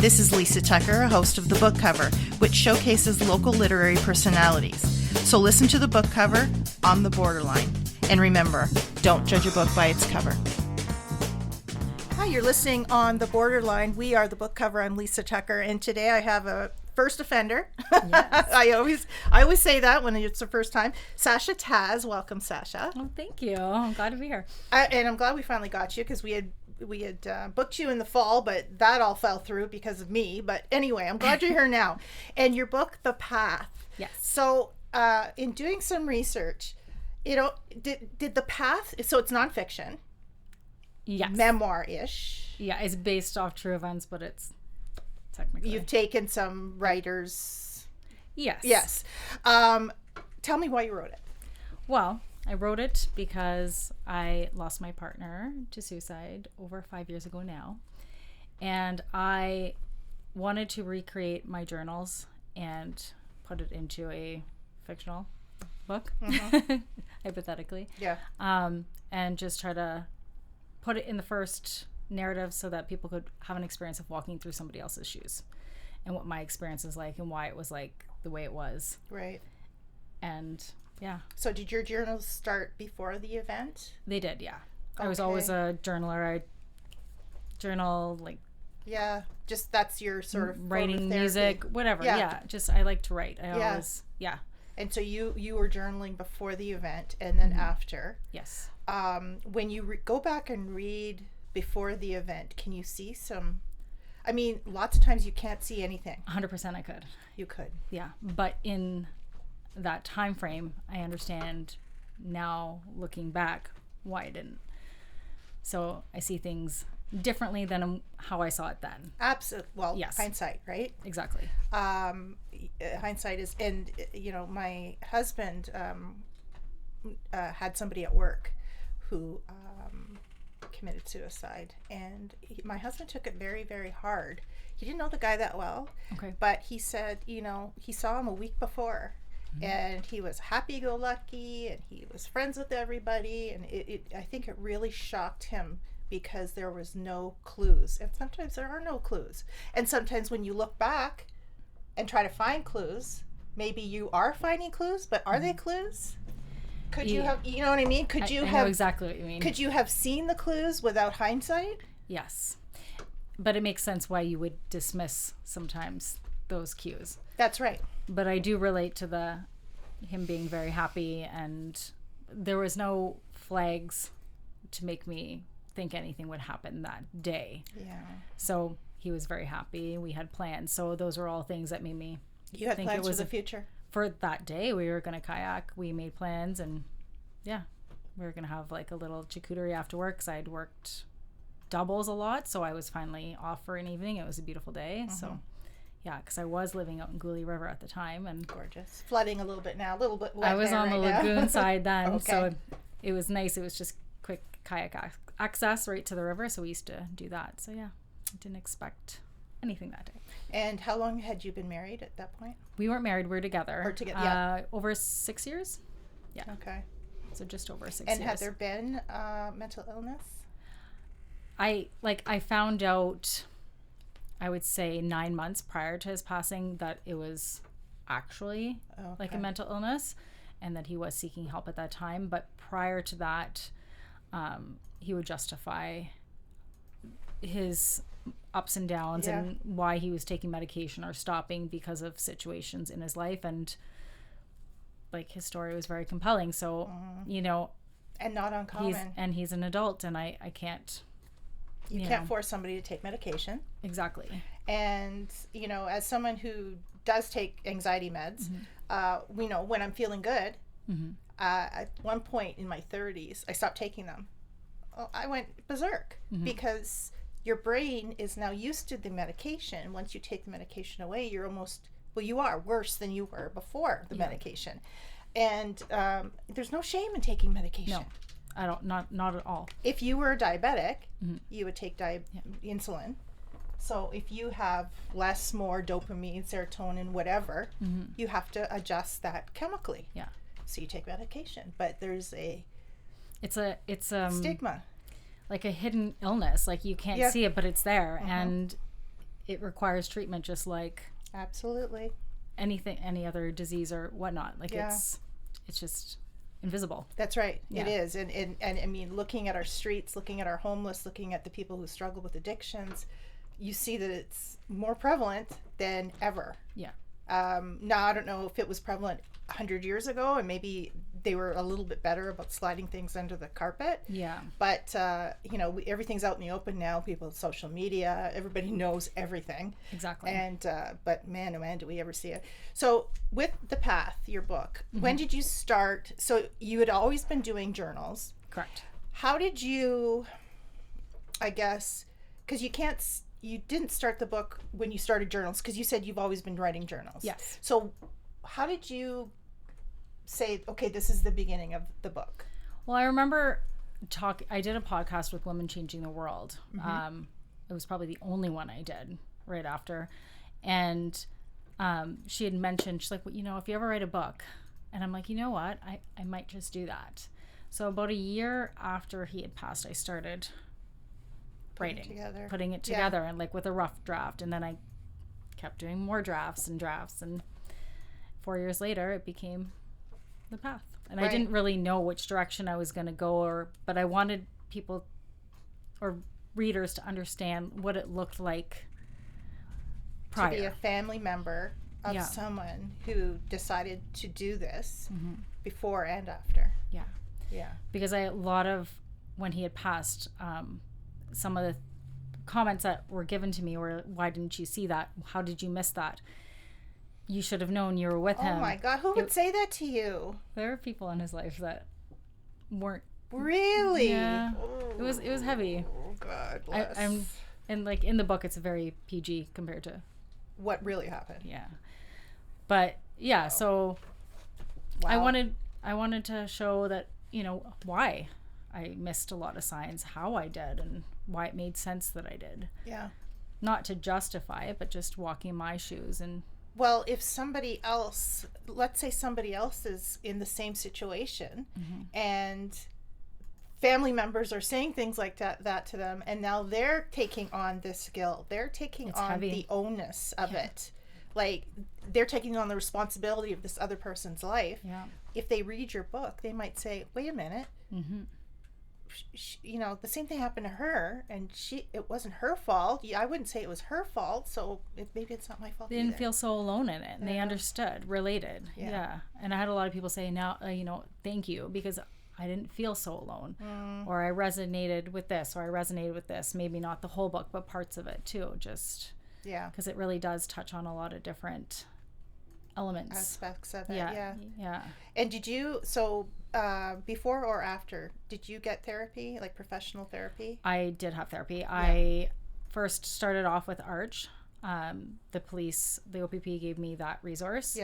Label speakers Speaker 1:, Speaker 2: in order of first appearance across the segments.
Speaker 1: This is Lisa Tucker, host of The Book Cover, which showcases local literary personalities. So listen to The Book Cover on the borderline. And remember, don't judge a book by its cover. Hi, you're listening on The Borderline. We are The Book Cover. I'm Lisa Tucker, and today I have a first offender. Yes. I always say that when it's the first time. SACHIA TASZ. Welcome, SACHIA.
Speaker 2: Oh, thank you. I'm glad to be here.
Speaker 1: And I'm glad we finally got you, because we had booked you in the fall, but that all fell through because of me. But anyway, I'm glad you're here now. And your book, The Path.
Speaker 2: Yes.
Speaker 1: So in doing some research, did The Path, so it's nonfiction.
Speaker 2: Yes.
Speaker 1: Memoir-ish.
Speaker 2: Yeah, it's based off true events, but it's technically.
Speaker 1: You've taken some writers.
Speaker 2: Yes.
Speaker 1: Yes. Tell me why you wrote it.
Speaker 2: Well, I wrote it because I lost my partner to suicide over 5 years ago now. And I wanted to recreate my journals and put it into a fictional book, hypothetically.
Speaker 1: Yeah.
Speaker 2: And just try to put it in the first narrative so that people could have an experience of walking through somebody else's shoes and what my experience is like and why it was like the way it was.
Speaker 1: Right.
Speaker 2: And yeah.
Speaker 1: So did your journals start before the event?
Speaker 2: They did, yeah.
Speaker 1: Okay.
Speaker 2: I was always a journaler. I journal, like...
Speaker 1: Yeah, just that's your sort of
Speaker 2: writing, music, whatever. Yeah. Just I like to write. I always... Yeah.
Speaker 1: And so you were journaling before the event and then after.
Speaker 2: Yes.
Speaker 1: When you go back and read before the event, can you see some... I mean, lots of times you can't see anything.
Speaker 2: 100% I could.
Speaker 1: You could.
Speaker 2: Yeah. But in that time frame, I understand now, looking back, why I didn't. So I see things differently than how I saw it then.
Speaker 1: Absolutely. Well,
Speaker 2: yes.
Speaker 1: Hindsight, right?
Speaker 2: Exactly.
Speaker 1: Hindsight is... And, my husband had somebody at work who committed suicide, and my husband took it very, very hard. He didn't know the guy that well,
Speaker 2: okay,
Speaker 1: but he said, he saw him a week before, and he was happy-go-lucky, and he was friends with everybody, and I think it really shocked him because there was no clues, and sometimes there are no clues, and sometimes when you look back and try to find clues, maybe you are finding clues, but are they clues? Could you have, you know what I mean? I know
Speaker 2: exactly what you mean.
Speaker 1: Could you have seen the clues without hindsight?
Speaker 2: Yes. But it makes sense why you would dismiss sometimes those cues.
Speaker 1: That's right.
Speaker 2: But I do relate to him being very happy, and there was no flags to make me think anything would happen that day.
Speaker 1: Yeah.
Speaker 2: So he was very happy. We had plans. So those were all things that made me
Speaker 1: You had
Speaker 2: think
Speaker 1: plans
Speaker 2: it was
Speaker 1: for the future?
Speaker 2: For that day, we were going to kayak. We made plans, and yeah, we were going to have like a little charcuterie after work, because I'd worked doubles a lot, so I was finally off for an evening. It was a beautiful day. So yeah, because I was living out in Gully River at the time, and
Speaker 1: gorgeous. Flooding a little bit now, a little bit wet.
Speaker 2: I was on the lagoon side then.
Speaker 1: Okay.
Speaker 2: So it was nice. It was just quick kayak access right to the river, so we used to do that. So yeah, I didn't expect anything that day.
Speaker 1: And how long had you been married at that point?
Speaker 2: We weren't married. We were together. Over 6 years. Yeah.
Speaker 1: Okay.
Speaker 2: So just over 6 years.
Speaker 1: And had there been mental illness?
Speaker 2: I found out, I would say 9 months prior to his passing, that it was actually like a mental illness, and that he was seeking help at that time. But prior to that, he would justify his ups and downs and why he was taking medication or stopping because of situations in his life, and like his story was very compelling. So
Speaker 1: and not uncommon.
Speaker 2: He's an adult, and I can't
Speaker 1: you can't force somebody to take medication.
Speaker 2: Exactly.
Speaker 1: And as someone who does take anxiety meds, we know when I'm feeling good, at one point in my 30s I stopped taking them. I went berserk because your brain is now used to the medication. Once you take the medication away, you're almost, you are worse than you were before the medication. And there's no shame in taking medication.
Speaker 2: No, I don't, not at all.
Speaker 1: If you were a diabetic, you would take insulin. So if you have less, more dopamine, serotonin, whatever, you have to adjust that chemically.
Speaker 2: Yeah.
Speaker 1: So you take medication, but there's
Speaker 2: it's
Speaker 1: stigma,
Speaker 2: like a hidden illness. Like you can't see it, but it's there, and it requires treatment just like
Speaker 1: absolutely
Speaker 2: any other disease or whatnot. Like it's just invisible.
Speaker 1: That's right. Yeah. It is. And I mean, looking at our streets, looking at our homeless, looking at the people who struggle with addictions, you see that it's more prevalent than ever.
Speaker 2: Yeah.
Speaker 1: Now, I don't know if it was prevalent 100 years ago, and maybe they were a little bit better about sliding things under the carpet.
Speaker 2: Yeah.
Speaker 1: But, everything's out in the open now. People, social media, everybody knows everything.
Speaker 2: Exactly.
Speaker 1: And, but man, oh man, do we ever see it. So with The Path, your book, when did you start? So you had always been doing journals.
Speaker 2: Correct.
Speaker 1: How did you, I guess, because you didn't start the book when you started journals, because you said you've always been writing journals.
Speaker 2: Yes.
Speaker 1: So how did you say, okay, this is the beginning of the book?
Speaker 2: Well, I remember I did a podcast with Women Changing the World. It was probably the only one I did right after. And she had mentioned, she's like, well, if you ever write a book. And I'm like, you know what? I might just do that. So about a year after he had passed, I started putting it together and like with a rough draft. And then I kept doing more drafts. And 4 years later, it became The Path. And I didn't really know which direction I was going to go, but I wanted people or readers to understand what it looked like prior.
Speaker 1: To be a family member of someone who decided to do this before and after.
Speaker 2: Yeah.
Speaker 1: Yeah.
Speaker 2: Because when he had passed, some of the comments that were given to me were, why didn't you see that? How did you miss that? You should have known you were with him.
Speaker 1: Oh my God, who would say that to you?
Speaker 2: There are people in his life that weren't.
Speaker 1: Really?
Speaker 2: Yeah. Oh. It was heavy.
Speaker 1: Oh God bless.
Speaker 2: And like in the book, it's very PG compared to
Speaker 1: what really happened.
Speaker 2: Yeah. But yeah, so I wanted to show that, why I missed a lot of signs, how I did, and why it made sense that I did.
Speaker 1: Yeah. Not
Speaker 2: to justify it, but just walking my shoes. And
Speaker 1: well, if somebody else, let's say somebody else is in the same situation and family members are saying things like that to them, and now they're taking on this guilt, they're taking on heavy. The onus of it, like they're taking on the responsibility of this other person's life. If they read your book, they might say, wait a minute, the same thing happened to her, and it wasn't her fault. I wouldn't say it was her fault, so maybe it's not my fault.
Speaker 2: They didn't feel so alone in it, and they understood, related. Yeah. And I had a lot of people say, now, thank you, because I didn't feel so alone, or I resonated with this, or I resonated with this. Maybe not the whole book, but parts of it too. Just because it really does touch on a lot of different elements,
Speaker 1: aspects of it.
Speaker 2: Yeah.
Speaker 1: And did you before or after, did you get therapy, like professional therapy?
Speaker 2: I did have therapy. I first started off with Arch. The OPP gave me that resource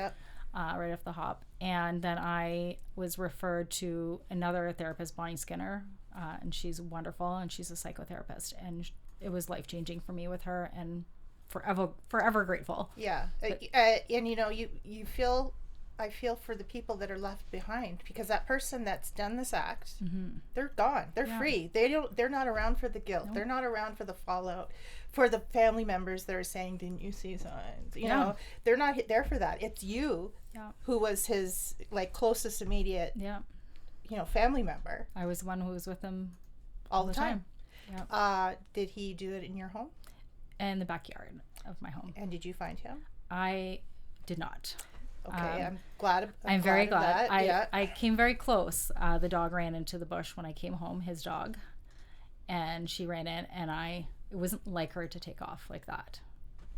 Speaker 2: right off the hop. And then I was referred to another therapist, Bonnie Skinner, and she's wonderful, and she's a psychotherapist. And it was life-changing for me with her, and forever grateful. Yeah.
Speaker 1: And you feel, I feel for the people that are left behind, because that person that's done this act, they're gone. They're free. They're not around for the guilt. Nope. They're not around for the fallout, for the family members that are saying, didn't you see signs? You know, they're not there for that. It's you who was his closest immediate family member.
Speaker 2: I was the one who was with him
Speaker 1: all the time. Did he do it in your home?
Speaker 2: In the backyard of my home.
Speaker 1: And did you find him?
Speaker 2: I did not.
Speaker 1: Okay, I'm glad.
Speaker 2: I'm very glad. I came very close. The dog ran into the bush when I came home, his dog, and she ran in, and it wasn't like her to take off like that,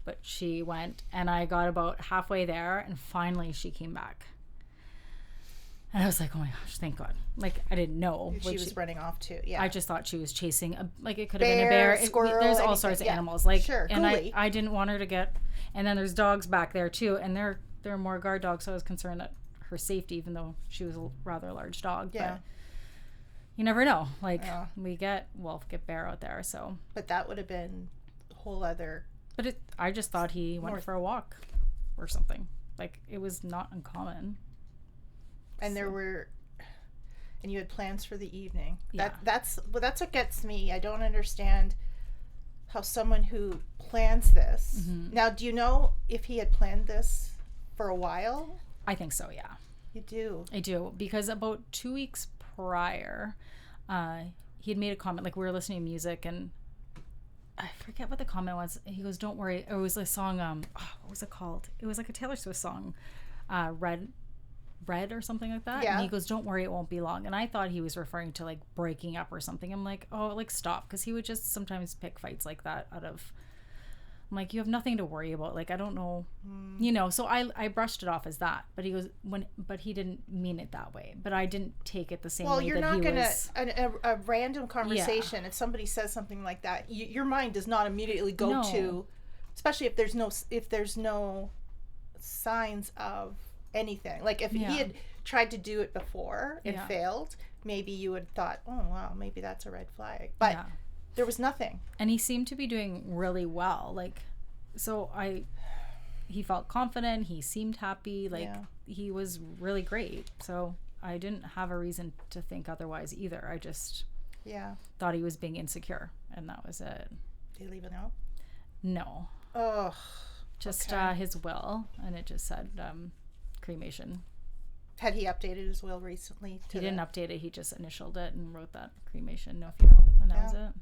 Speaker 2: but she went, and I got about halfway there, and finally she came back. And I was like, oh my gosh, thank God. Like, I didn't know.
Speaker 1: She was running off too. Yeah.
Speaker 2: I just thought she was chasing, it could have been a bear.
Speaker 1: Squirrel,
Speaker 2: there's all sorts of animals.
Speaker 1: Sure.
Speaker 2: And I didn't want her to get, and then there's dogs back there too. And there are more guard dogs. So I was concerned that her safety, even though she was a rather large dog. Yeah. But you never know. We get wolf, get bear out there. So. But that would have been a whole other. But I just thought he went for a walk or something. It was not uncommon.
Speaker 1: And and you had plans for the evening. That's what gets me. I don't understand how someone who plans this. Now, do you know if he had planned this for a while?
Speaker 2: I think so, yeah.
Speaker 1: You do?
Speaker 2: I do, because about 2 weeks prior, he had made a comment, like we were listening to music, and I forget what the comment was. He goes, "Don't worry." It was a song, what was it called? It was like a Taylor Swift song, Red or something like that.
Speaker 1: Yeah.
Speaker 2: And he goes, "Don't worry, it won't be long." And I thought he was referring to like breaking up or something. I'm like, oh, like stop, because he would just sometimes pick fights like that out of. I'm like, you have nothing to worry about. Like, I don't know, you know. So I brushed it off as that. But he goes but he didn't mean it that way. But I didn't take it the same way.
Speaker 1: Well, you're not gonna
Speaker 2: was,
Speaker 1: a random conversation. If somebody says something like that, your mind does not immediately go to, especially if there's no signs of anything. Like if he had tried to do it before and failed, maybe you would have thought, oh wow, maybe that's a red flag. But there was nothing.
Speaker 2: And he seemed to be doing really well. Like, so he felt confident. He seemed happy. Like he was really great. So I didn't have a reason to think otherwise either. I just thought he was being insecure, and that was it.
Speaker 1: Did he leave a note?
Speaker 2: No.
Speaker 1: Oh.
Speaker 2: Just his will, and it just said cremation.
Speaker 1: Had he updated his will recently?
Speaker 2: He didn't update it. He just initialed it and wrote that cremation, no funeral, and that was it.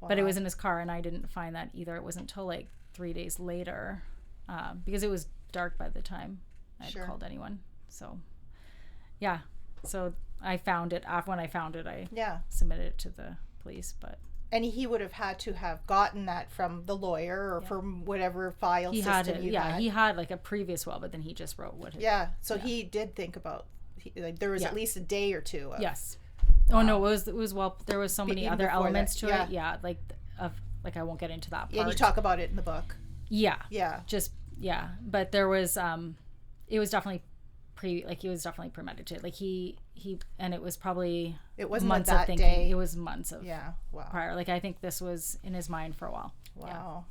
Speaker 2: Wow. But it was in his car, and I didn't find that either. It wasn't until like 3 days later, because it was dark by the time I had called anyone. So, yeah. So I found it. When I found it, I submitted it to the police.
Speaker 1: And he would have had to have gotten that from the lawyer or from whatever file
Speaker 2: he
Speaker 1: system
Speaker 2: had it.
Speaker 1: you had.
Speaker 2: He had like a previous will, but then he just wrote what.
Speaker 1: He did think about. Like there was at least a day or two.
Speaker 2: Yes. Oh no, it was well. There was so many other elements to it. Yeah, like I won't get into that part.
Speaker 1: Yeah, you talk about it in the book.
Speaker 2: Yeah. But there was it was definitely he was definitely premeditated. Like he and it was probably months of thinking.
Speaker 1: Day.
Speaker 2: It was months of prior. Like I think this was in his mind for a while.
Speaker 1: Wow.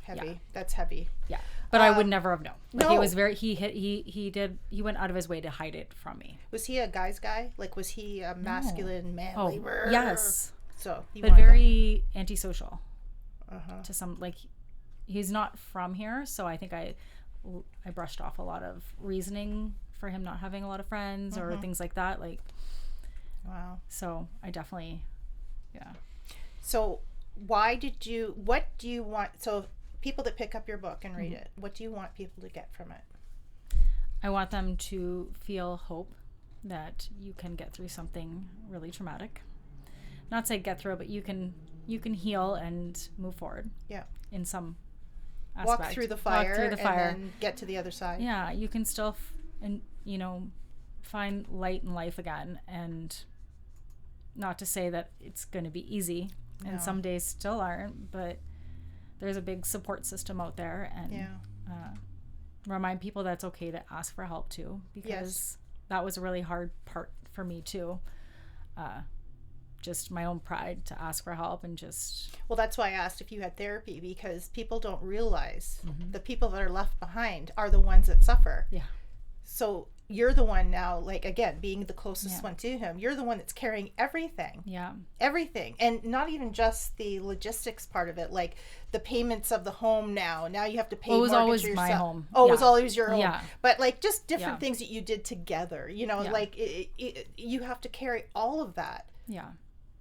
Speaker 1: Heavy. That's heavy.
Speaker 2: Yeah. But I would never have known. Like he was he went out of his way to hide it from me.
Speaker 1: Was he a guy's guy? Like was he a masculine, manly?
Speaker 2: Oh, yes.
Speaker 1: So
Speaker 2: but very antisocial. To some, like he's not from here, so I think I brushed off a lot of reasoning for him not having a lot of friends or things like that. Like
Speaker 1: wow.
Speaker 2: So I definitely
Speaker 1: So what do you want, so people that pick up your book and read it, what do you want people to get from it?
Speaker 2: I want them to feel hope that you can get through something really traumatic. Not say get through it, but you can heal and move forward. Yeah. In some aspect.
Speaker 1: Walk through the fire and then get to the other side.
Speaker 2: Yeah, you can still find light in life again, and not to say that it's going to be easy, and some days still aren't, but there's a big support system out there, and remind people that's okay to ask for help too, because that was a really hard part for me too. Just my own pride to ask for help, and just... Well,
Speaker 1: that's why I asked if you had therapy, because people don't realize the people that are left behind are the ones that suffer. Yeah. So you're the one now, like, again, being the closest one to him, you're the one that's carrying everything. Yeah. Everything. And not even just the logistics part of it, like the payments of the home now. Now you have to pay mortgage yourself. It was always my home. Oh, it was always your home. Yeah. But like just different things that you did together, like you have to carry all of that. Yeah.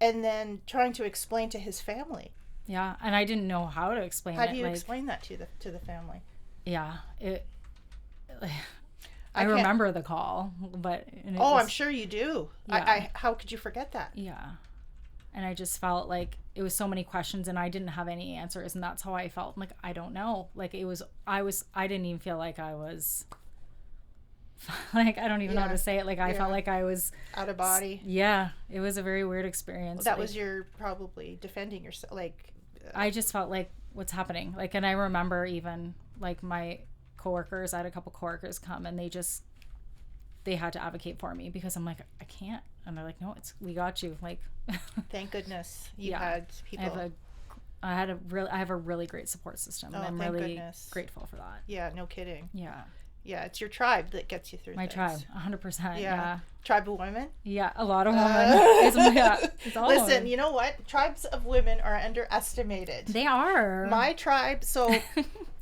Speaker 1: And then trying to explain to his family.
Speaker 2: Yeah, and I didn't know how to explain it.
Speaker 1: How do you explain that to the family?
Speaker 2: Yeah, I remember the call, but
Speaker 1: I'm sure you do. Yeah. How could you forget that?
Speaker 2: Yeah, and I just felt like it was so many questions, and I didn't have any answers, and that's how I felt. I'm like, I don't know. Like I didn't even feel like I was. Like I don't even know how to say it. Like I felt like I was
Speaker 1: out of body.
Speaker 2: Yeah, it was a very weird experience.
Speaker 1: Well, that was your probably defending yourself. Like
Speaker 2: I just felt like what's happening. Like, and I remember even like my coworkers. I had a couple coworkers come, and they had to advocate for me, because I'm like, I can't, and they're like, no, we got you. Like,
Speaker 1: thank goodness you had people.
Speaker 2: I have a really great support system, and I'm really grateful for that.
Speaker 1: Yeah, no kidding.
Speaker 2: Yeah.
Speaker 1: Yeah, it's your tribe that gets you through
Speaker 2: My
Speaker 1: things.
Speaker 2: tribe, 100%. Yeah.
Speaker 1: Tribe of women?
Speaker 2: Yeah, a lot of women. It's all
Speaker 1: Listen,
Speaker 2: women.
Speaker 1: you know what? Tribes of women are underestimated.
Speaker 2: They are.
Speaker 1: My tribe, so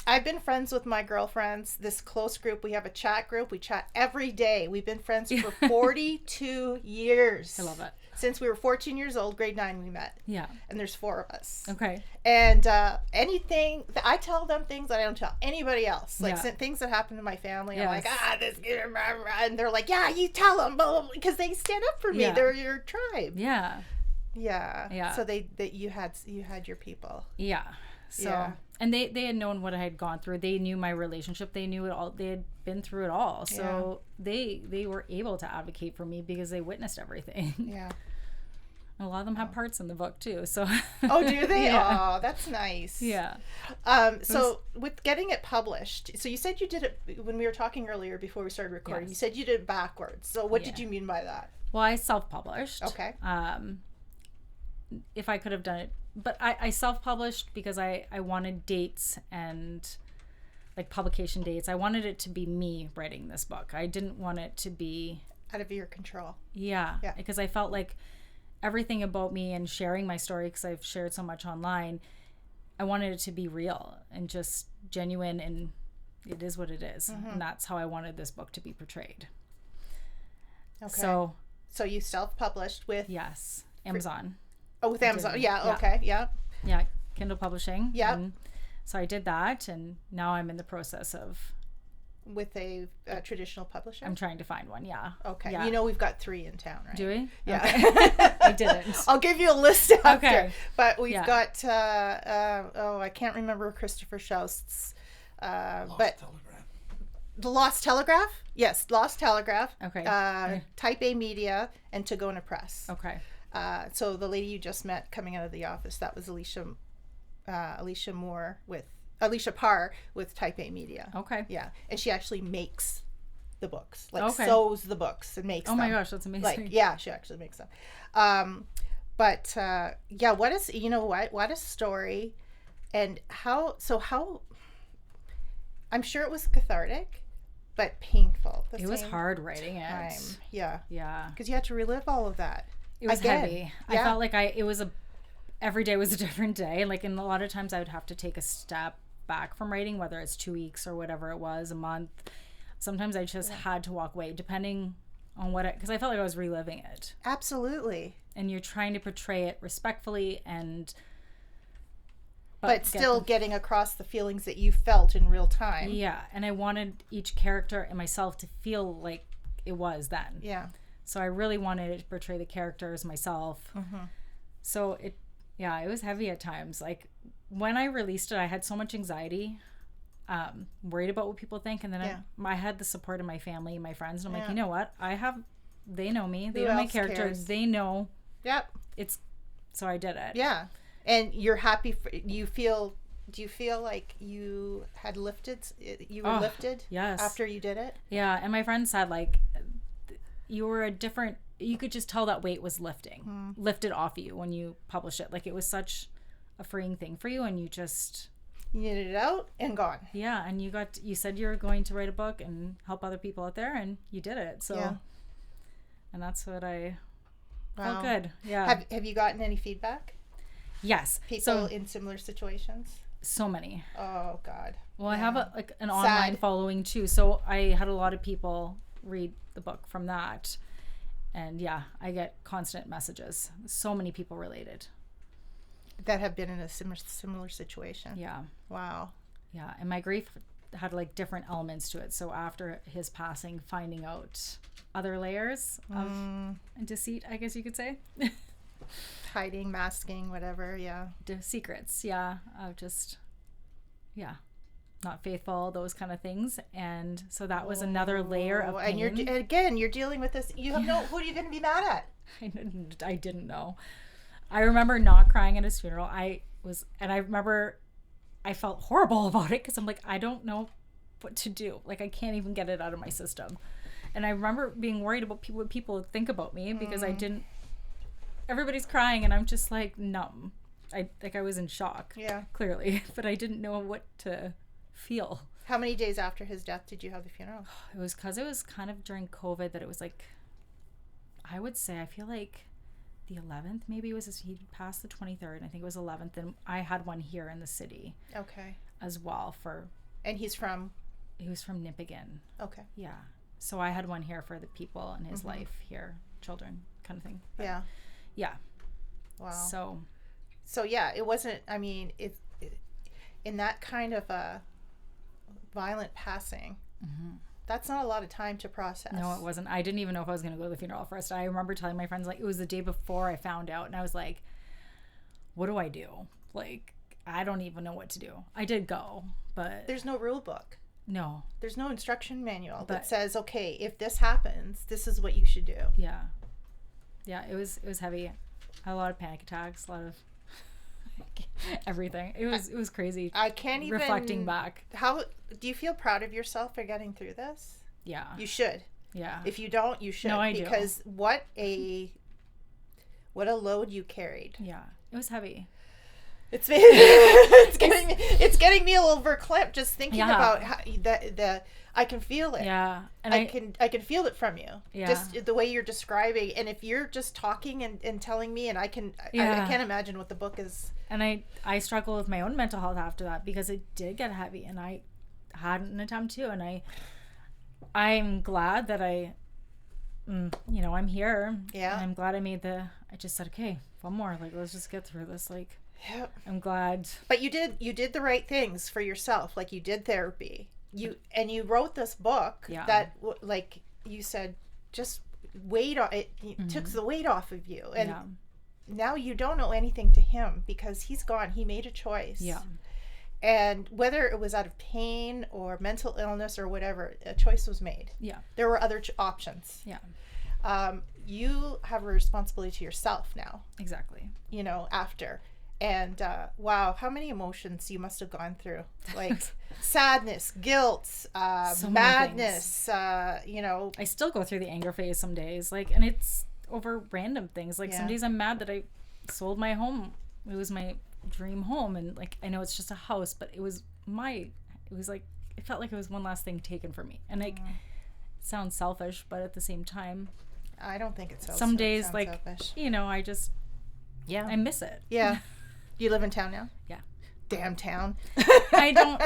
Speaker 1: I've been friends with my girlfriends, this close group. We have a chat group. We chat every day. We've been friends for 42 years.
Speaker 2: I love it.
Speaker 1: Since we were 14 years old, grade 9 we met.
Speaker 2: Yeah.
Speaker 1: And there's 4 of us.
Speaker 2: Okay.
Speaker 1: And anything, I tell them things that I don't tell anybody else. Like things that happen to my family. Yes. I'm like, this, and they're like, yeah, you tell them, because they stand up for me. Yeah. They're your tribe.
Speaker 2: Yeah.
Speaker 1: Yeah. Yeah. So you had your people.
Speaker 2: Yeah. So, and they had known what I had gone through. They knew my relationship. They knew it all. They had been through it all. So they were able to advocate for me because they witnessed everything.
Speaker 1: Yeah.
Speaker 2: A lot of them have parts in the book too. So.
Speaker 1: Oh, do they? Yeah. Oh, that's nice.
Speaker 2: Yeah.
Speaker 1: So with getting it published, so you said you did it when we were talking earlier before we started recording. Yes. You said you did it backwards. So what did you mean by that?
Speaker 2: Well, I self-published.
Speaker 1: Okay.
Speaker 2: If I could have done it, but I self-published because I wanted dates and like publication dates. I wanted it to be me writing this book. I didn't want it to be
Speaker 1: out of your control.
Speaker 2: Yeah. Because I felt like everything about me and sharing my story, because I've shared so much online, I wanted it to be real and just genuine, and it is what it is. Mm-hmm. And that's how I wanted this book to be portrayed.
Speaker 1: Okay. So you self-published with?
Speaker 2: Yes. Amazon.
Speaker 1: Oh, with Amazon. Yeah. Okay. Yeah.
Speaker 2: Yeah. Kindle publishing.
Speaker 1: Yeah.
Speaker 2: So I did that, and now I'm in the process of.
Speaker 1: With a traditional publisher?
Speaker 2: I'm trying to find one, yeah.
Speaker 1: Okay.
Speaker 2: Yeah.
Speaker 1: You know we've got 3 in town, right?
Speaker 2: Do we?
Speaker 1: Yeah.
Speaker 2: Okay. I didn't.
Speaker 1: I'll give you a list after.
Speaker 2: Okay.
Speaker 1: But we've got, I can't remember Christopher Schaust's.
Speaker 3: Telegraph.
Speaker 1: The Lost Telegraph? Yes, Lost Telegraph.
Speaker 2: Okay.
Speaker 1: Type A Media and Tagona Press.
Speaker 2: Okay.
Speaker 1: So the lady you just met coming out of the office, that was Alicia Parr with Type A Media.
Speaker 2: Okay.
Speaker 1: Yeah. And she actually makes the books. Sews the books and makes them.
Speaker 2: Oh my gosh, that's amazing.
Speaker 1: She actually makes them. What a story. And how I'm sure it was cathartic, but painful.
Speaker 2: It was hard writing it.
Speaker 1: Yeah.
Speaker 2: Yeah.
Speaker 1: Because you had to relive all of that.
Speaker 2: It was heavy. Yeah. I felt like every day was a different day. Like, and a lot of times I would have to take a step back from writing, whether it's 2 weeks or whatever it was, a month. Sometimes I just had to walk away, depending on because I felt like I was reliving it.
Speaker 1: Absolutely.
Speaker 2: And you're trying to portray it respectfully
Speaker 1: but still getting across the feelings that you felt in real time.
Speaker 2: Yeah. And I wanted each character and myself to feel like it was then.
Speaker 1: Yeah.
Speaker 2: So I really wanted to portray the characters, myself. Mm-hmm. So it was heavy at times. Like when I released it, I had so much anxiety, worried about what people think. And then I had the support of my family and my friends. And I'm like, you know what? They know me. They know my characters. Cares? They know.
Speaker 1: Yep.
Speaker 2: So I did it.
Speaker 1: Yeah. And you're happy do you feel like you had lifted? You were lifted?
Speaker 2: Yes.
Speaker 1: After you did it?
Speaker 2: Yeah. And my friend said, like, you could just tell that weight was lifted off you when you publish it. Like, it was such a freeing thing for you, and you
Speaker 1: needed it out and gone.
Speaker 2: Yeah. And you said you were going to write a book and help other people out there, and you did it. So, and that's what I felt good. Yeah.
Speaker 1: Have you gotten any feedback?
Speaker 2: Yes.
Speaker 1: People in similar situations?
Speaker 2: So many.
Speaker 1: Oh God.
Speaker 2: Well, I have an online following too. So I had a lot of people read the book from that. And I get constant messages. So many people related.
Speaker 1: That have been in a similar situation. Yeah. Wow.
Speaker 2: Yeah. And my grief had like different elements to it. So after his passing, finding out other layers of deceit, I guess you could say.
Speaker 1: Hiding, masking, whatever. Yeah.
Speaker 2: Secrets. Yeah. Of just, not faithful, those kind of things. And so that was another layer of pain.
Speaker 1: And you're dealing with this. You have who are you going to be mad at?
Speaker 2: I didn't know. I remember not crying at his funeral. I remember I felt horrible about it because I'm like, I don't know what to do. Like, I can't even get it out of my system. And I remember being worried about what people would think about me because everybody's crying and I'm just like numb. I was in shock. Yeah. Clearly. But I didn't know what to feel.
Speaker 1: How many days after his death did you have the funeral?
Speaker 2: It was because it was kind of during COVID that it was like, I would say, I feel like the 11th maybe he passed the 23rd, and I think it was 11th, and I had one here in the city.
Speaker 1: Okay.
Speaker 2: As well
Speaker 1: And he was from
Speaker 2: Nipigon.
Speaker 1: Okay.
Speaker 2: Yeah. So I had one here for the people in his life here, children kind of thing. But yeah. Wow.
Speaker 1: So yeah, it wasn't, I mean, it in that kind of a violent passing, that's not a lot of time to process.
Speaker 2: No, it wasn't. I didn't even know if I was going to go to the funeral first. I remember telling my friends, like, it was the day before I found out, and I was like, what do I do? Like, I don't even know what to do. I did go, but
Speaker 1: there's no rule book.
Speaker 2: No.
Speaker 1: There's no instruction manual that says, okay, if this happens, this is what you should do.
Speaker 2: Yeah. Yeah, it was heavy. I had a lot of panic attacks, a lot of everything. It was crazy.
Speaker 1: I can't even
Speaker 2: reflecting back.
Speaker 1: How do you feel proud of yourself for getting through this?
Speaker 2: Yeah.
Speaker 1: You should.
Speaker 2: Yeah.
Speaker 1: If you don't, you should.
Speaker 2: No, I do.
Speaker 1: Because what a load you carried.
Speaker 2: Yeah. It was heavy.
Speaker 1: It's getting me a little verklempt just thinking about how I can feel it.
Speaker 2: Yeah. And
Speaker 1: I can feel it from you.
Speaker 2: Yeah.
Speaker 1: Just the way you're describing, and if you're just talking and telling me, and I can't imagine what the book is. And
Speaker 2: I struggle with my own mental health after that, because it did get heavy, and I had an attempt too, and I'm glad that I'm here.
Speaker 1: Yeah.
Speaker 2: And I'm glad I just said, okay, one more, like, let's just get through this. Like,
Speaker 1: yep.
Speaker 2: I'm glad.
Speaker 1: But you did the right things for yourself. Like, you did therapy. You wrote this book that, like you said, just weight on it. Took the weight off of you. And now you don't owe anything to him, because he's gone. He made a choice.
Speaker 2: Yeah.
Speaker 1: And whether it was out of pain or mental illness or whatever, a choice was made.
Speaker 2: Yeah.
Speaker 1: There were other options.
Speaker 2: Yeah.
Speaker 1: You have a responsibility to yourself now.
Speaker 2: Exactly.
Speaker 1: After. And wow, how many emotions you must have gone through. Like sadness, guilt, so madness, I
Speaker 2: still go through the anger phase some days. Like, and it's over random things. Like, some days I'm mad that I sold my home. It was my dream home, and like, I know it's just a house, but it felt like it was one last thing taken from me. And like, it sounds selfish, but at the same time,
Speaker 1: I don't think it's
Speaker 2: some days, like,
Speaker 1: selfish.
Speaker 2: I miss it.
Speaker 1: Yeah. Do you live in town now?
Speaker 2: Yeah.
Speaker 1: Damn town.
Speaker 2: I don't.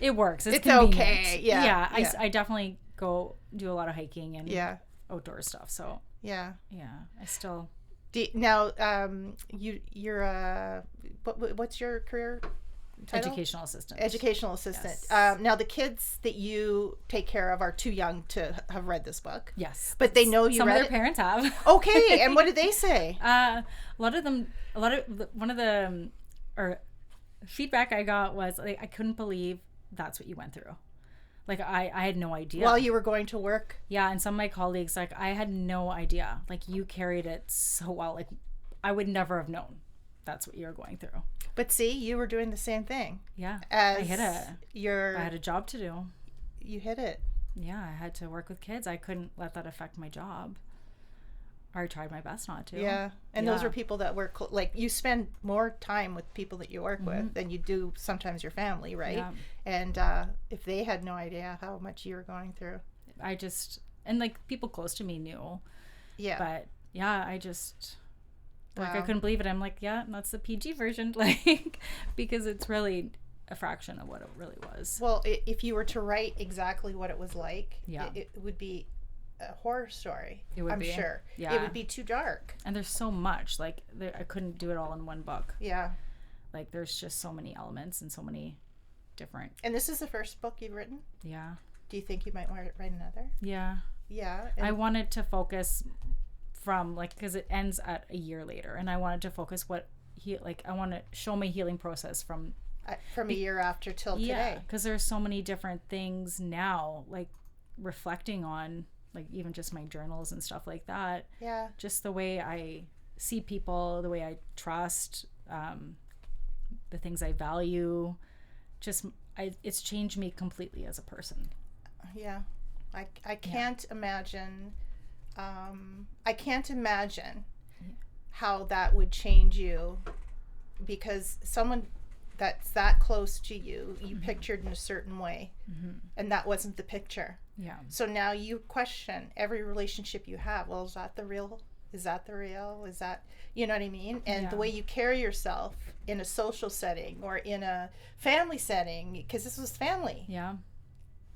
Speaker 2: It works. It's
Speaker 1: okay. Yeah.
Speaker 2: I definitely go do a lot of hiking and outdoor stuff. So
Speaker 1: yeah.
Speaker 2: I still.
Speaker 1: Now, you're what's your career title?
Speaker 2: Educational assistant.
Speaker 1: Yes. Now, the kids that you take care of are too young to have read this book.
Speaker 2: Yes.
Speaker 1: But they know you read it?
Speaker 2: Some of their parents have.
Speaker 1: Okay. And what did they say?
Speaker 2: One of the feedback I got was, like, I couldn't believe that's what you went through. Like, I had no idea.
Speaker 1: While you were going to work?
Speaker 2: Yeah. And some of my colleagues, like, I had no idea. Like, you carried it so well. Like, I would never have known that's what you were going through.
Speaker 1: But see, you were doing the same thing.
Speaker 2: Yeah. I hit it. I had a job to do.
Speaker 1: You hit it.
Speaker 2: Yeah. I had to work with kids. I couldn't let that affect my job. Or I tried my best not to.
Speaker 1: Yeah. And those were people that were, like, you spend more time with people that you work with than you do sometimes your family, right? Yeah. And if they had no idea how much you were going through.
Speaker 2: And like, people close to me knew. Yeah. But yeah, I couldn't believe it. I'm like, yeah, that's the PG version. Like, because it's really a fraction of what it really was.
Speaker 1: Well, if you were to write exactly what it was like, it would be a horror story. It would be. I'm sure. Yeah. It would be too dark.
Speaker 2: And there's so much. Like, I couldn't do it all in one book.
Speaker 1: Yeah.
Speaker 2: Like, there's just so many elements and so many different.
Speaker 1: And this is the first book you've written?
Speaker 2: Yeah.
Speaker 1: Do you think you might want to write another?
Speaker 2: Yeah.
Speaker 1: Yeah.
Speaker 2: I wanted to focus from, like, because it ends at a year later, and I wanted to focus I want to show my healing process from
Speaker 1: a year after till today.
Speaker 2: Yeah, because there's so many different things now, like, reflecting on, like, even just my journals and stuff like that.
Speaker 1: Yeah.
Speaker 2: Just the way I see people, the way I trust, the things I value. It's changed me completely as a person.
Speaker 1: Yeah. I can't imagine. I can't imagine how that would change you, because someone that's that close to you, you pictured in a certain way, and that wasn't the picture.
Speaker 2: Yeah.
Speaker 1: So now you question every relationship you have. Well, is that the real? Is that the real? Is that, you know what I mean? And the way you carry yourself in a social setting or in a family setting, because this was family.
Speaker 2: Yeah.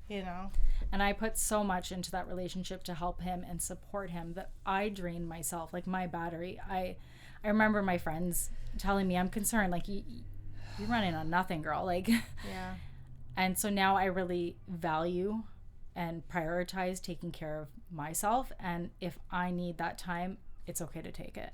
Speaker 1: You know?
Speaker 2: And I put so much into that relationship to help him and support him that I drained myself, like my battery. I remember my friends telling me, I'm concerned, like, you're running on nothing, girl. Like,
Speaker 1: yeah.
Speaker 2: And so now I really value and prioritize taking care of myself. And if I need that time, it's okay to take it.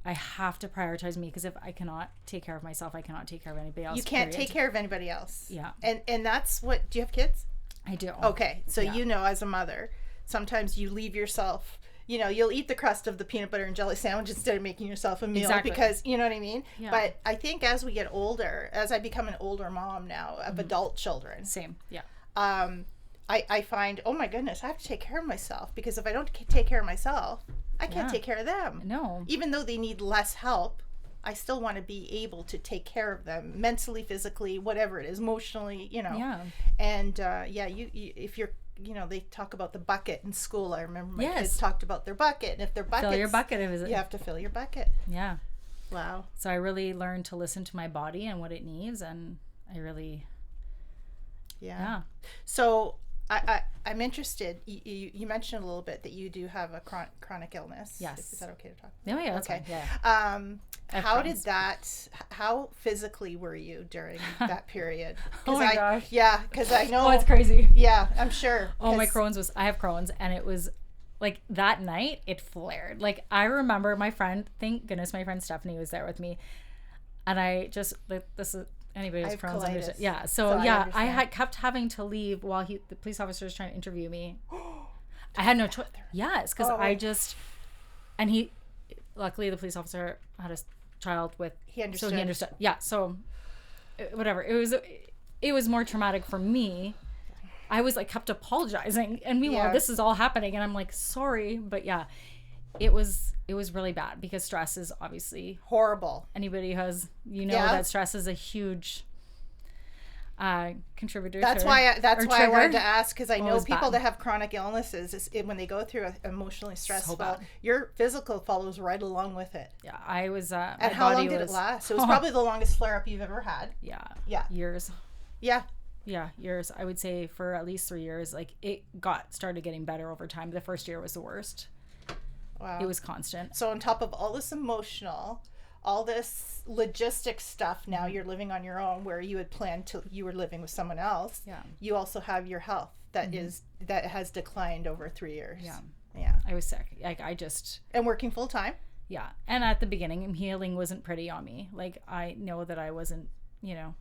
Speaker 2: I have to prioritize me, because if I cannot take care of myself, I cannot take care of anybody else.
Speaker 1: You can't take care of anybody else.
Speaker 2: Yeah.
Speaker 1: And that's what, do you have kids?
Speaker 2: I do.
Speaker 1: Okay. So you know, as a mother, sometimes you leave yourself, you know, you'll eat the crust of the peanut butter and jelly sandwich instead of making yourself a meal because, you know what I mean? Yeah. But I think as we get older, as I become an older mom now of adult children.
Speaker 2: Same. Yeah.
Speaker 1: I find, oh my goodness, I have to take care of myself, because if I don't take care of myself, I can't take care of them.
Speaker 2: No. Even
Speaker 1: though they need less help, I still want to be able to take care of them mentally, physically, whatever it is, emotionally, you know.
Speaker 2: Yeah.
Speaker 1: And you if you're, you know, they talk about the bucket in school. I remember my kids talked about their bucket, and if their bucket,
Speaker 2: fill your bucket,
Speaker 1: you have to fill your bucket.
Speaker 2: Yeah.
Speaker 1: Wow.
Speaker 2: So I really learned to listen to my body and what it needs, and I really.
Speaker 1: Yeah. So I'm interested. You mentioned a little bit that you do have a chronic illness.
Speaker 2: Yes.
Speaker 1: Is that okay to talk
Speaker 2: about? Yeah, that's
Speaker 1: okay.
Speaker 2: Fine. Yeah.
Speaker 1: How physically were you during that period?
Speaker 2: Oh my gosh.
Speaker 1: Yeah, because I know.
Speaker 2: Oh, it's crazy.
Speaker 1: Yeah, I'm sure.
Speaker 2: Oh, my Crohn's I have Crohn's, and it was like that night it flared. Like, I remember my friend, thank goodness my friend Stephanie was there with me, and I just, like, this is, anybody who's Crohn's, yeah. So yeah, I had kept having to leave while the police officer was trying to interview me. I had no choice. Yes, because I just, and he, luckily the police officer had a child with.
Speaker 1: He understood.
Speaker 2: So he understood. Yeah. So, whatever. It was more traumatic for me. I was like kept apologizing, and meanwhile this is all happening, and I'm like, sorry, but yeah, it was really bad, because stress is obviously
Speaker 1: horrible.
Speaker 2: Anybody who has, that stress is a huge contributor.
Speaker 1: That's why I wanted to ask, because I know people that have chronic illnesses, when they go through emotionally stressful, your physical follows right along with it.
Speaker 2: Yeah, I was.
Speaker 1: And how long did it last? So it was probably the longest flare up you've ever had.
Speaker 2: Yeah. Years.
Speaker 1: Yeah.
Speaker 2: Yeah, years. I would say for at least 3 years. Like, it started getting better over time. The first year was the worst.
Speaker 1: Wow.
Speaker 2: It was constant.
Speaker 1: So on top of all this emotional, all this logistic stuff, now you're living on your own, where you had planned you were living with someone else.
Speaker 2: Yeah.
Speaker 1: You also have your health that has declined over 3 years.
Speaker 2: Yeah.
Speaker 1: Yeah.
Speaker 2: I was sick. Like, and
Speaker 1: working full time.
Speaker 2: Yeah. And at the beginning, healing wasn't pretty on me. Like, I know that I wasn't,
Speaker 1: Yeah.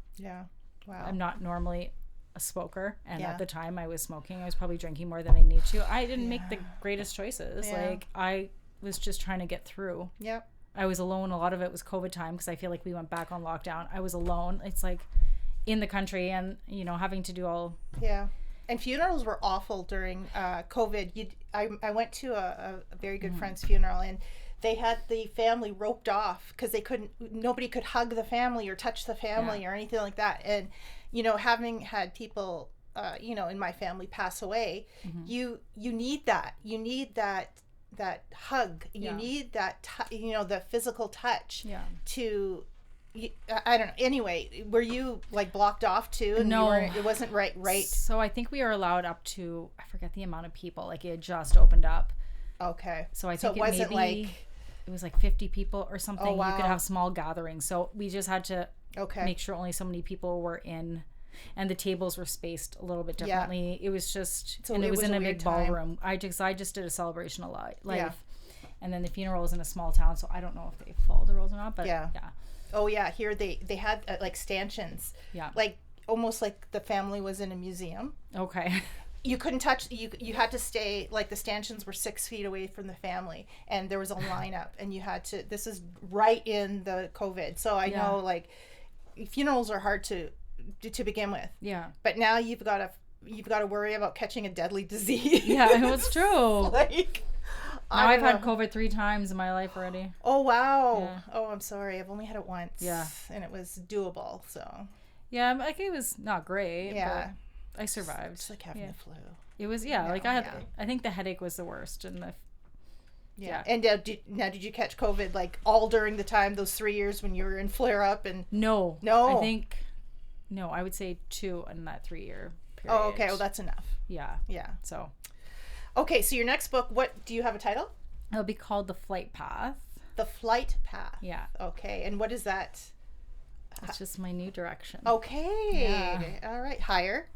Speaker 1: Wow.
Speaker 2: I'm not normally a smoker, and at the time I was smoking. I was probably drinking more than I need to. I didn't make the greatest choices. Like, I was just trying to get through.
Speaker 1: Yep.
Speaker 2: I was alone. A lot of it was COVID time, because I feel like we went back on lockdown. I was alone. It's like in the country, and having to do all.
Speaker 1: Yeah. And funerals were awful during COVID. I went to a very good friend's funeral, and they had the family roped off because nobody could hug the family or touch the family or anything like that. And, having had people, in my family pass away, you need that. You need that hug. You need that, the physical touch to, I don't know. Anyway, were you like blocked off too? And
Speaker 2: no,
Speaker 1: it wasn't right.
Speaker 2: So I think we are allowed up to, I forget the amount of people, like, it had just opened up.
Speaker 1: Okay.
Speaker 2: So I think it was like 50 people or something.
Speaker 1: Oh, wow.
Speaker 2: You could have small gatherings. So we just had to make sure only so many people were in, and the tables were spaced a little bit differently. Yeah. It was just, and it was in a big ballroom. I just did a celebration of life. Yeah. And then the funeral was in a small town, so I don't know if they followed the rules or not, but yeah.
Speaker 1: Oh yeah, here they had like stanchions.
Speaker 2: Yeah.
Speaker 1: Like almost like the family was in a museum.
Speaker 2: Okay.
Speaker 1: You couldn't touch, you had to stay, like the stanchions were 6 feet away from the family, and there was a lineup, and you had to, this is right in the COVID. So I know, like, funerals are hard to begin with.
Speaker 2: Yeah.
Speaker 1: But now you've got to worry about catching a deadly disease.
Speaker 2: Yeah, it was true.
Speaker 1: Like,
Speaker 2: Now I've had COVID 3 times in my life already.
Speaker 1: Oh, wow.
Speaker 2: Yeah.
Speaker 1: Oh, I'm sorry. I've only had it once.
Speaker 2: Yeah.
Speaker 1: And it was doable, so.
Speaker 2: Yeah, like it was not great.
Speaker 1: Yeah.
Speaker 2: But I survived.
Speaker 1: It's like having the flu.
Speaker 2: It was, I think the headache was the worst. And
Speaker 1: And did you catch COVID like all during the time, those 3 years when you were in flare up? And
Speaker 2: No.
Speaker 1: No.
Speaker 2: I would say 2 in that 3-year period.
Speaker 1: Oh, okay. Well, that's enough.
Speaker 2: Yeah.
Speaker 1: Yeah.
Speaker 2: So.
Speaker 1: Okay, so your next book, what do you have a title?
Speaker 2: It'll be called The Flight Path.
Speaker 1: The Flight Path.
Speaker 2: Yeah.
Speaker 1: Okay, and what is that?
Speaker 2: It's just my new direction.
Speaker 1: Okay.
Speaker 2: Yeah.
Speaker 1: All right. Higher.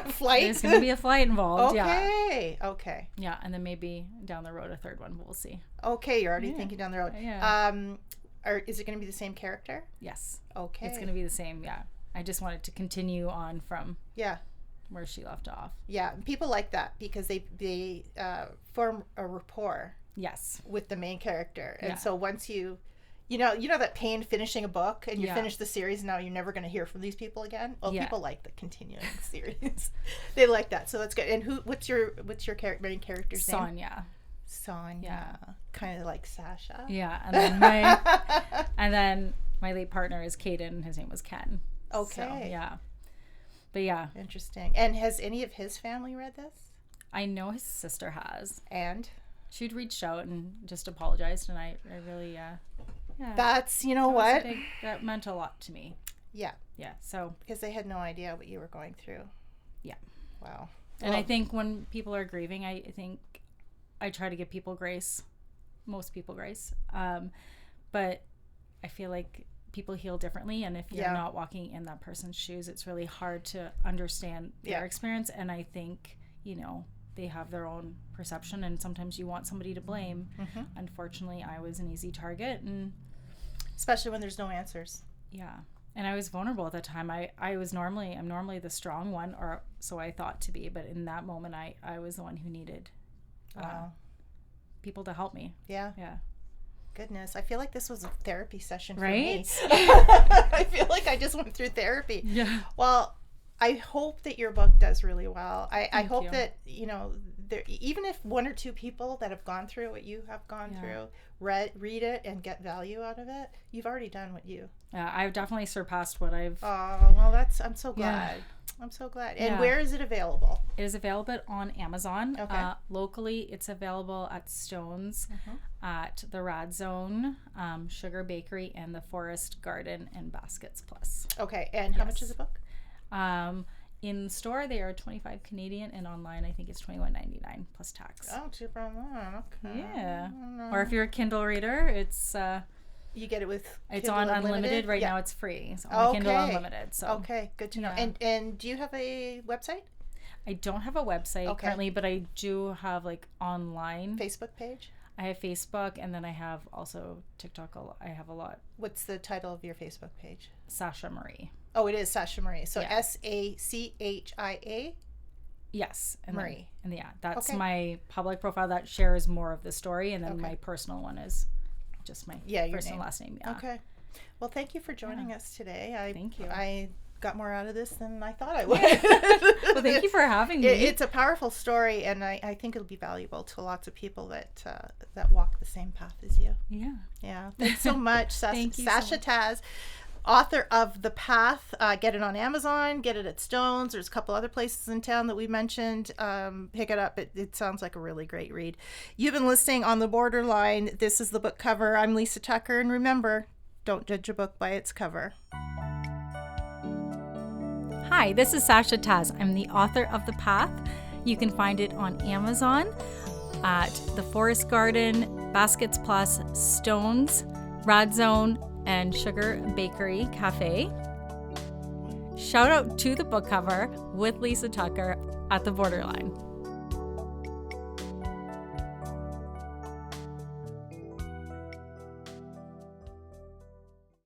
Speaker 1: Flight.
Speaker 2: There's going to be a flight involved.
Speaker 1: Okay.
Speaker 2: Yeah.
Speaker 1: Okay.
Speaker 2: Yeah, and then maybe down the road a third one. We'll see.
Speaker 1: Okay, you're already thinking down the road.
Speaker 2: Yeah.
Speaker 1: Is it going to be the same character?
Speaker 2: Yes.
Speaker 1: Okay.
Speaker 2: It's going to be the same. Yeah. I just wanted to continue on from where she left off.
Speaker 1: Yeah, people like that because they form a rapport.
Speaker 2: Yes.
Speaker 1: With the main character, and so once you know that pain finishing a book and you finish the series, now you're never going to hear from these people again. Well, people like the continuing series. They like that, so that's good. And what's your main character's name? Sanja.
Speaker 2: Yeah.
Speaker 1: Kind of like Sasha.
Speaker 2: Yeah, and then my late partner is Kayden. His name was Ken.
Speaker 1: Okay.
Speaker 2: So, yeah. But yeah.
Speaker 1: Interesting. And has any of his family read this?
Speaker 2: I know his sister has.
Speaker 1: And?
Speaker 2: She'd reached out and just apologized, and I really, yeah.
Speaker 1: That's, what?
Speaker 2: That meant a lot to me.
Speaker 1: Yeah.
Speaker 2: Yeah, so.
Speaker 1: Because they had no idea what you were going through.
Speaker 2: Yeah.
Speaker 1: Wow.
Speaker 2: And I think when people are grieving, I think I try to give people grace. Most people grace. But I feel like people heal differently, and if you're not walking in that person's shoes, it's really hard to understand their experience. And I think they have their own perception, and sometimes you want somebody to blame. Unfortunately, I was an easy target, and
Speaker 1: especially when there's no answers.
Speaker 2: And I was vulnerable at that time. I'm normally the strong one, or so I thought to be, but in that moment I was the one who needed people to help me. Yeah
Speaker 1: Goodness, I feel like this was a therapy session for
Speaker 2: me.
Speaker 1: I feel like I just went through therapy.
Speaker 2: Yeah.
Speaker 1: Well, I hope that your book does really well. I hope that, there, even if 1 or 2 people that have gone through what you have gone through read it and get value out of it, you've already done what you.
Speaker 2: I've definitely surpassed what I've.
Speaker 1: Oh, well, I'm so glad. I'm so glad. And where is it available?
Speaker 2: It is available on Amazon.
Speaker 1: Okay.
Speaker 2: Locally, it's available at Stone's, at the Rad Zone, Sugar Bakery, and the Forest Garden and Baskets Plus.
Speaker 1: Okay. And how much is the book?
Speaker 2: In store, they are $25 Canadian, and online, I think it's $21.99 plus tax.
Speaker 1: Oh, cheaper online. Okay.
Speaker 2: Yeah. Or if you're a Kindle reader, it's.
Speaker 1: You get it with
Speaker 2: It's
Speaker 1: Kindle
Speaker 2: on Unlimited right now. It's free. It's on Kindle Unlimited. So
Speaker 1: okay, good to know. And do you have a website?
Speaker 2: I don't have a website currently, but I do have like online
Speaker 1: Facebook page.
Speaker 2: I have Facebook, and then I have also TikTok. I have a lot.
Speaker 1: What's the title of your Facebook page?
Speaker 2: Sasha Marie.
Speaker 1: Oh, it is Sasha Marie. So
Speaker 2: yeah.
Speaker 1: SACHIA.
Speaker 2: Yes, and
Speaker 1: Marie.
Speaker 2: That's my public profile that shares more of the story, and then my personal one is just my first and last name. Yeah.
Speaker 1: Okay. Well, thank you for joining us today.
Speaker 2: Thank you.
Speaker 1: I got more out of this than I thought I would.
Speaker 2: Well, thank you for having me.
Speaker 1: It's a powerful story, and I think it'll be valuable to lots of people that walk the same path as you.
Speaker 2: Yeah.
Speaker 1: Yeah. Thanks so much,
Speaker 2: Thank you
Speaker 1: Sasha TASZ, author of The Path. Get it on Amazon. Get it at Stone's. There's a couple other places in town that we mentioned. Pick it up. It sounds like a really great read. You've been listening on The Borderline. This is The Book Cover. I'm Lisa Tucker, and remember, don't judge a book by its cover.
Speaker 2: Hi, this is Sasha TASZ. I'm the author of The Path. You can find it on Amazon, at the Forest Garden, Baskets Plus, Stone's, Rad Zone, and Sugar Bakery Cafe. Shout out to The Book Cover with Lisa Tucker at The Borderline.